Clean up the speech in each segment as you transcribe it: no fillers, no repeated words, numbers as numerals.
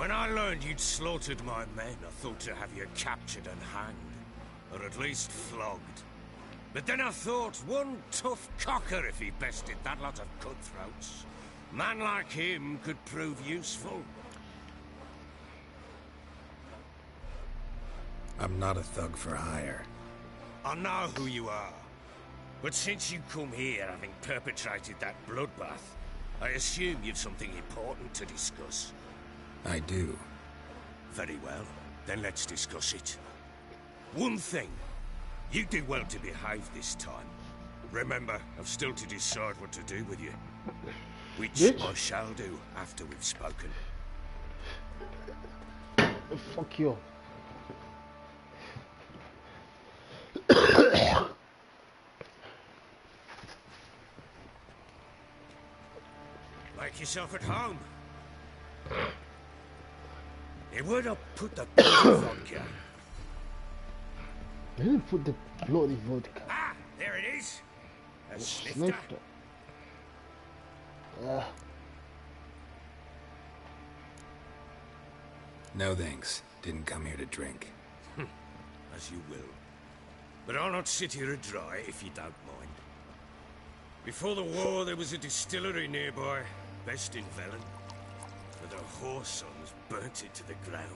When I learned you'd slaughtered my men, I thought to have you captured and hanged. Or at least flogged. But then I thought, one tough cocker if he bested that lot of cutthroats. Man like him could prove useful. I'm not a thug for hire. I know who you are. But since you come here having perpetrated that bloodbath, I assume you've something important to discuss. I do. Very well. Then let's discuss it. One thing. You do well to behave this time. Remember, I've still to decide what to do with you. Which I shall do after we've spoken. Fuck you. Make yourself at home. Hey, where'd I put the vodka? I didn't put the bloody vodka. Ah, there it is. A snifter. No thanks. Didn't come here to drink. As you will. But I'll not sit here dry if you don't mind. Before the war, there was a distillery nearby, best in Velen. But the whore sons burnt it to the ground.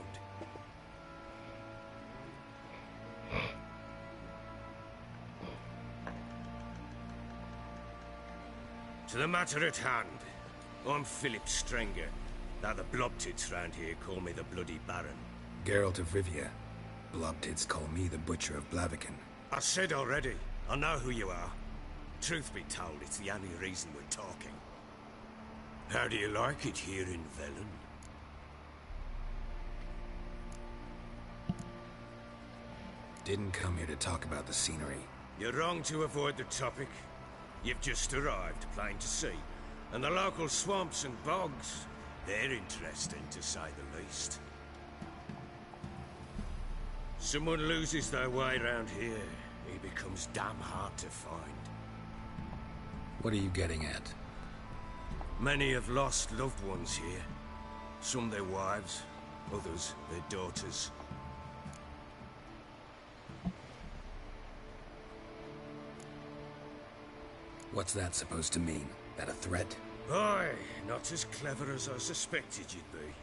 To the matter at hand, I'm Philip Strenger. Now the blobtits round here call me the Bloody Baron. Geralt of Rivia. Blobtits call me the Butcher of Blaviken. I said already, I know who you are. Truth be told, it's the only reason we're talking. How do you like it here in Velen? Didn't come here to talk about the scenery. You're wrong to avoid the topic. You've just arrived, plain to see. And the local swamps and bogs, they're interesting to say the least. Someone loses their way around here, he becomes damn hard to find. What are you getting at? Many have lost loved ones here. Some their wives, others their daughters. What's that supposed to mean? That a threat? Aye, not as clever as I suspected you'd be.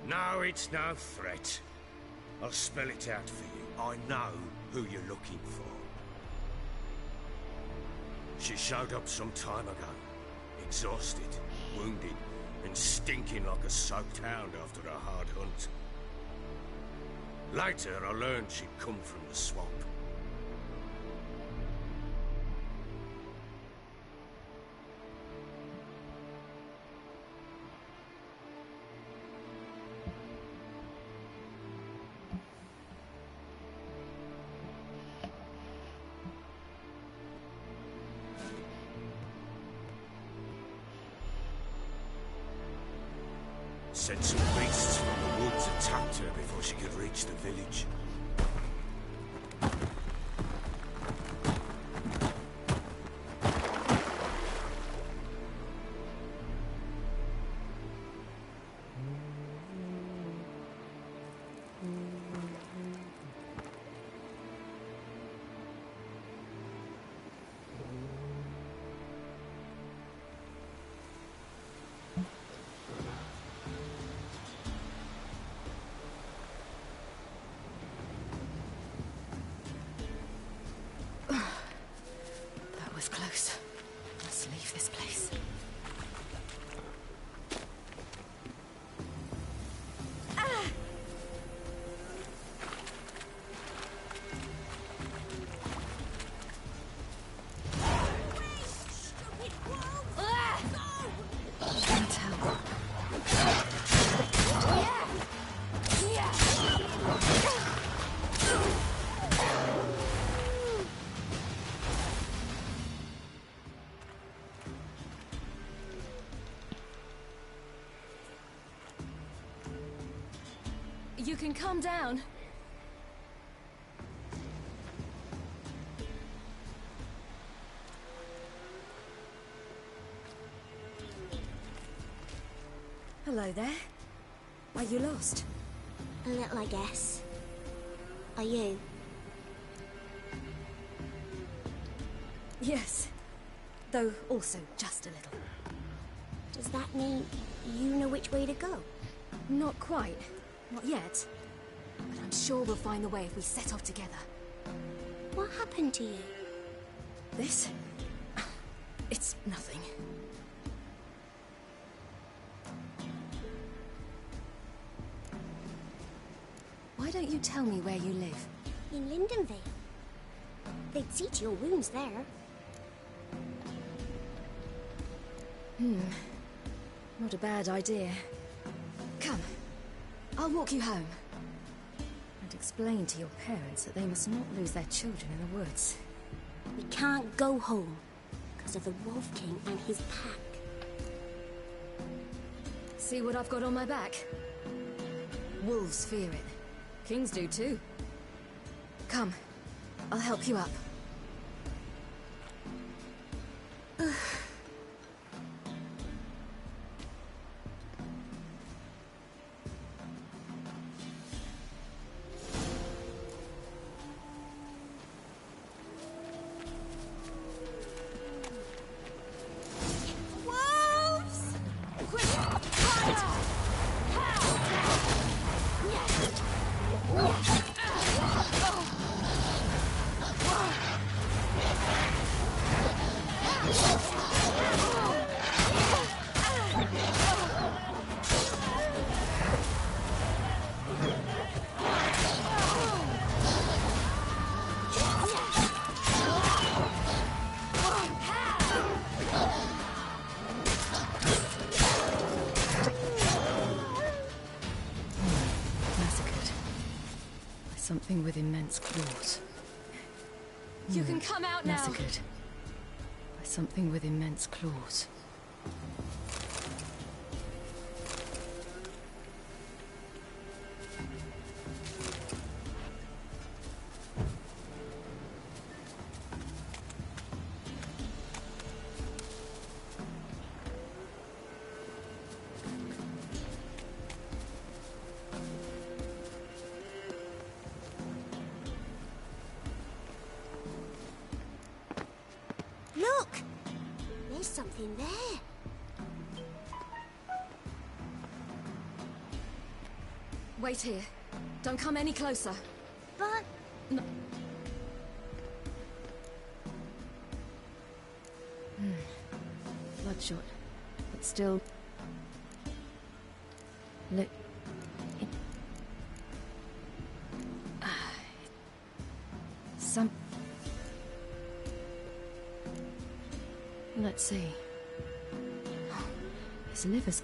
No, it's no threat. I'll spell it out for you. I know who you're looking for. She showed up some time ago. Exhausted, wounded, and stinking like a soaked hound after a hard hunt. Later, I learned she'd come from the swamp. Said some beasts from the woods attacked her before she could reach the village. Close. Let's leave this place. You can calm down. Hello there. Are you lost? A little, I guess. Are you? Yes. Though also just a little. Does that mean you know which way to go? Not quite. Not yet. But I'm sure we'll find the way if we set off together. What happened to you? This? It's nothing. Why don't you tell me where you live? In Lindenvale. They'd see to your wounds there. Not a bad idea. Come. I'll walk you home. And explain to your parents that they must not lose their children in the woods. We can't go home because of the Wolf King and his pack. See what I've got on my back? Wolves fear it. Kings do too. Come. I'll help you up. Something with immense claws. You can come out now. Massacred by something with immense claws. Look! There's something there. Wait here. Don't come any closer. But... No. Bloodshot, but still... Look... Some... Let's see. His liver's...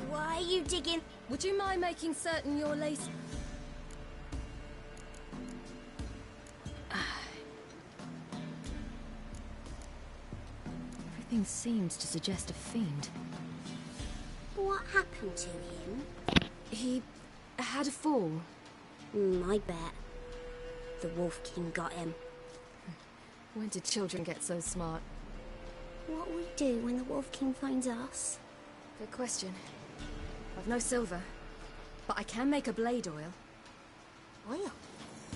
Why are you digging? Would you mind making certain your lace... Everything seems to suggest a fiend. What happened to him? He had a fall. I bet. The Wolf King got him. When did children get so smart? What will we do when the Wolf King finds us? Good question. I've no silver, but I can make a blade oil. Oil?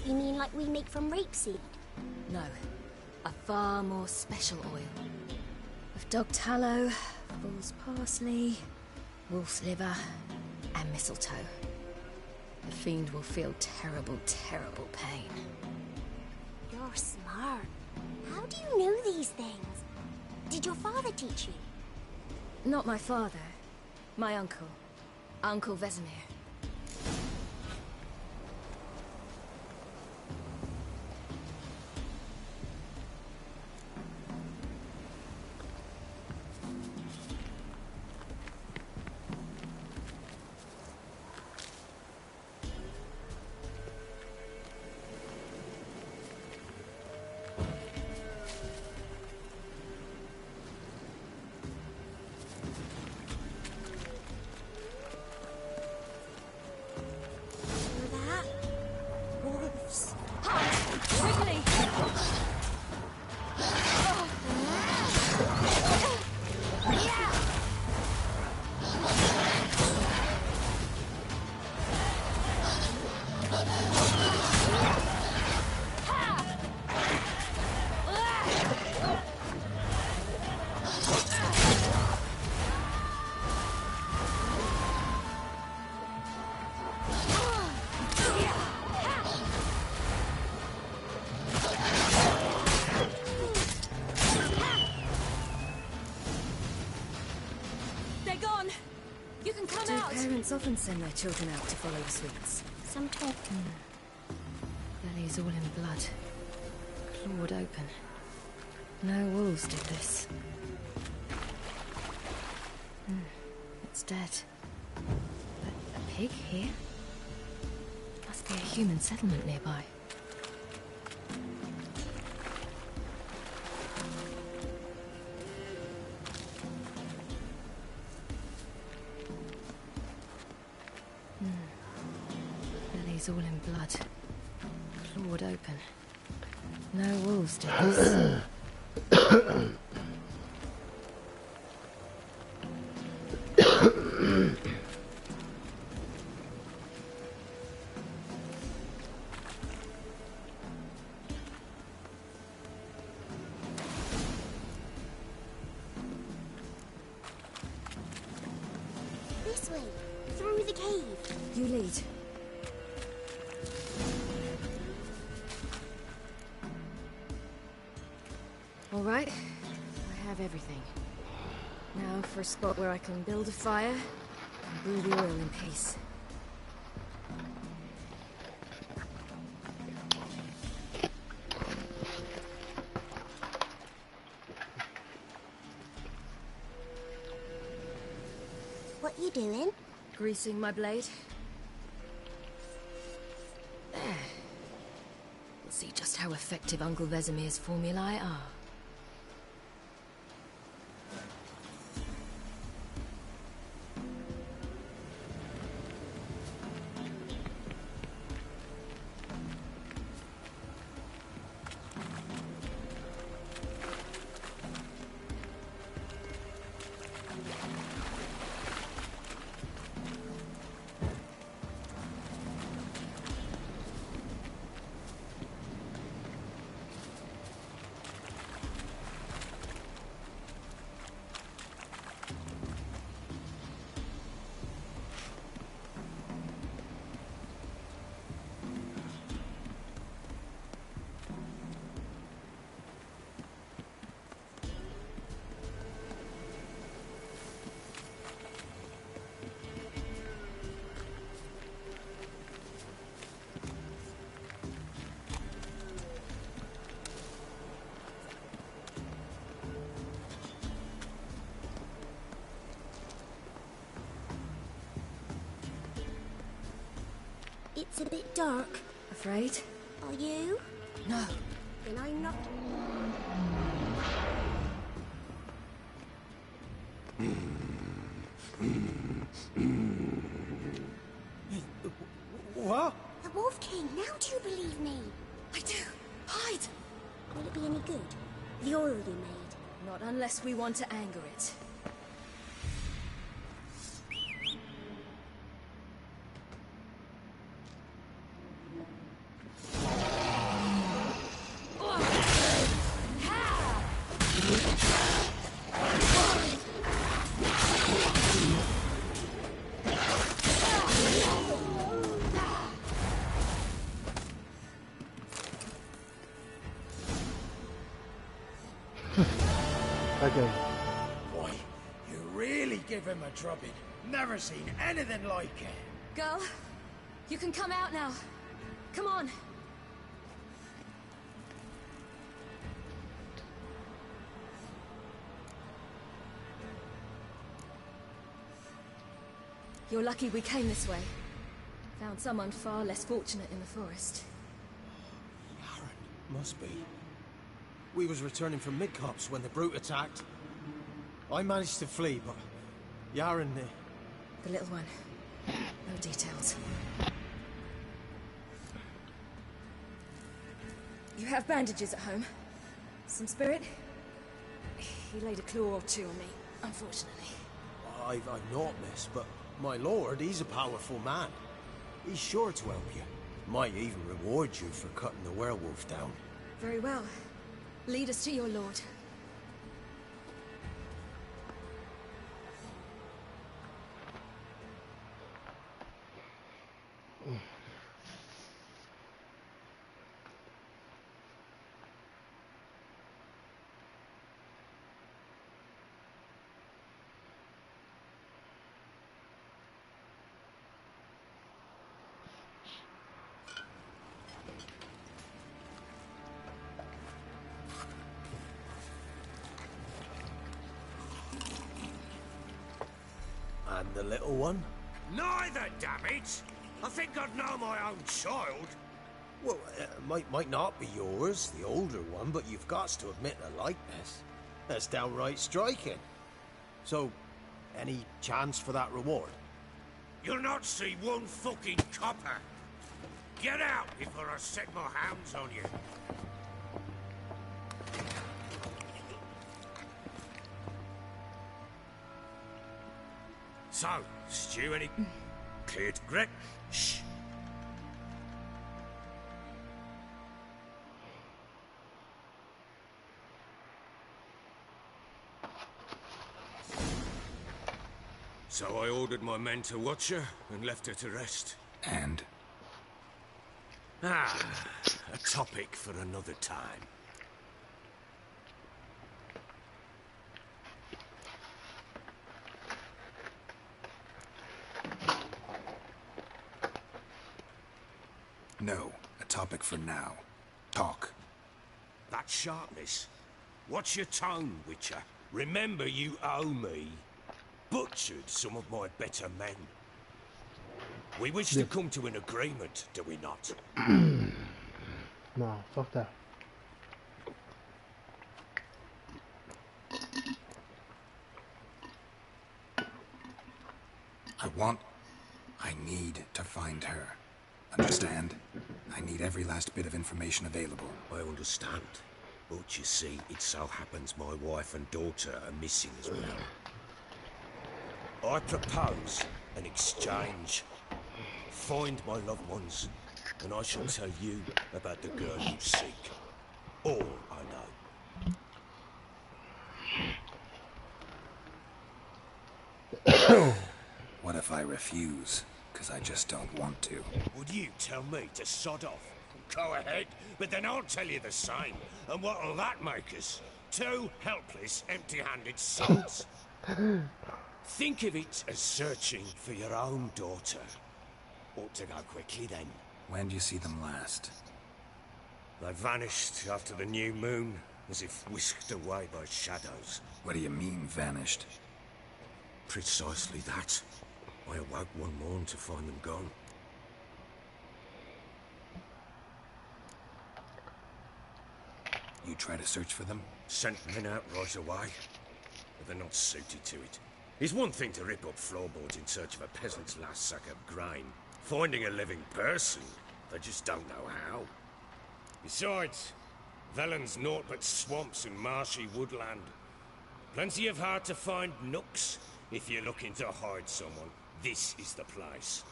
You mean like we make from rapeseed? No, a far more special oil. Of dog tallow, bull's parsley, wolf's liver, and mistletoe. The fiend will feel terrible, terrible pain. You're smart. How do you know these things? Did your father teach you? Not my father. My uncle. Uncle Vesemir. come Do out! parents often send their children out to follow the sweets? Sometimes. Belly's all in blood. Clawed open. No wolves did this. It's dead. But a pig here? Must be a human settlement nearby. Belly's all in blood. Clawed open. No wolves did this. This way, through the cave. You lead. All right, I have everything. Now for a spot where I can build a fire and brew the oil in peace. What you doing? Greasing my blade. There. We'll see just how effective Uncle Vesemir's formulae are. It's a bit dark. Afraid? Are you? No. Then I'm not. What? The Wolf King, now do you believe me? I do. Hide! Will it be any good? The oil you made? Not unless we want to anger it. Okay. Boy, you really give him a drubbing. Never seen anything like it. Girl, you can come out now. Come on. You're lucky we came this way. Found someone far less fortunate in the forest. Yaron, must be. We was returning from Midcops when the brute attacked. I managed to flee, but Yaron... The little one. No details. You have bandages at home? Some spirit? He laid a claw or two on me, unfortunately. I've not, miss, but my lord, he's a powerful man. He's sure to help you. Might even reward you for cutting the werewolf down. Very well. Lead us to your lord. And the little one? Neither, damn it! I think I'd know my own child. Well, might not be yours, the older one, but you've got to admit a likeness. That's downright striking. So, any chance for that reward? You'll not see one fucking copper. Get out before I set my hounds on you. So, Stu, any... Cleared, Gret? Shh. So I ordered my men to watch her and left her to rest. And? A topic for another time. No, a topic for now. Talk. That sharpness. What's your tone, Witcher? Remember you owe me. Butchered some of my better men. We wish to come to an agreement, do we not? Nah, fuck that. I need to find her. Understand? I need every last bit of information available. I understand. But you see, it so happens my wife and daughter are missing as well. I propose an exchange. Find my loved ones, and I shall tell you about the girl you seek. All I know. What if I refuse? Because I just don't want to. Would you tell me to sod off? Go ahead, but then I'll tell you the same. And what'll that make us? Two helpless, empty-handed sots. Think of it as searching for your own daughter. Ought to go quickly then. When do you see them last? They vanished after the new moon, as if whisked away by shadows. What do you mean, vanished? Precisely that. I awoke one morn to find them gone. You try to search for them? Sent men out right away, but they're not suited to it. It's one thing to rip up floorboards in search of a peasant's last sack of grain. Finding a living person, they just don't know how. Besides, Velen's naught but swamps and marshy woodland. Plenty of hard-to-find nooks. If you're looking to hide someone, this is the place.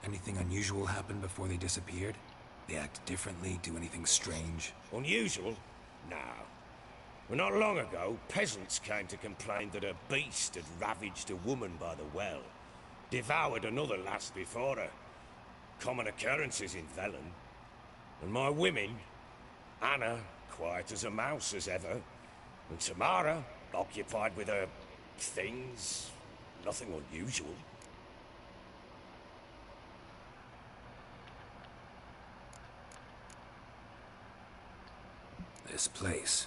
Anything unusual happen before they disappeared? They act differently, do anything strange? Unusual? No. Well, not long ago, peasants came to complain that a beast had ravaged a woman by the well. Devoured another lass before her. Common occurrences in Velen. And my women, Anna, quiet as a mouse as ever, and Tamara, occupied with her things. Nothing unusual. This place.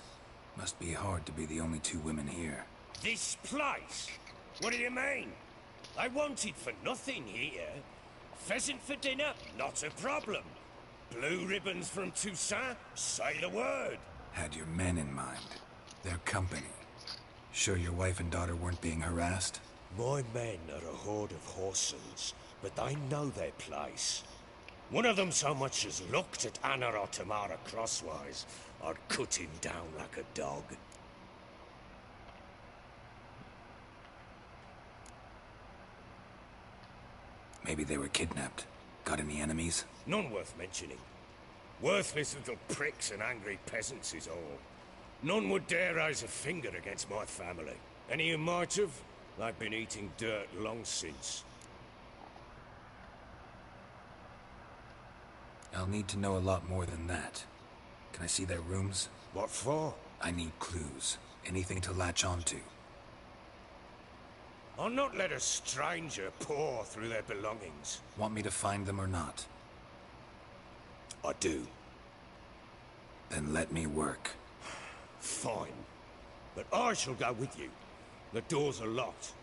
Must be hard to be the only two women here. This place? What do you mean? I wanted for nothing here. Pheasant for dinner? Not a problem. Blue ribbons from Toussaint? Say the word. Had your men in mind. Their company. Sure your wife and daughter weren't being harassed? My men are a horde of whoresons, but they know their place. One of them so much as looked at Anna or Tamara crosswise, I'd cut him down like a dog. Maybe they were kidnapped. Got any enemies? None worth mentioning. Worthless little pricks and angry peasants is all. None would dare raise a finger against my family. Any who might have, they've been eating dirt long since. I'll need to know a lot more than that. Can I see their rooms? What for? I need clues. Anything to latch onto. I'll not let a stranger pore through their belongings. Want me to find them or not? I do. Then let me work. Fine. But I shall go with you. The doors are locked,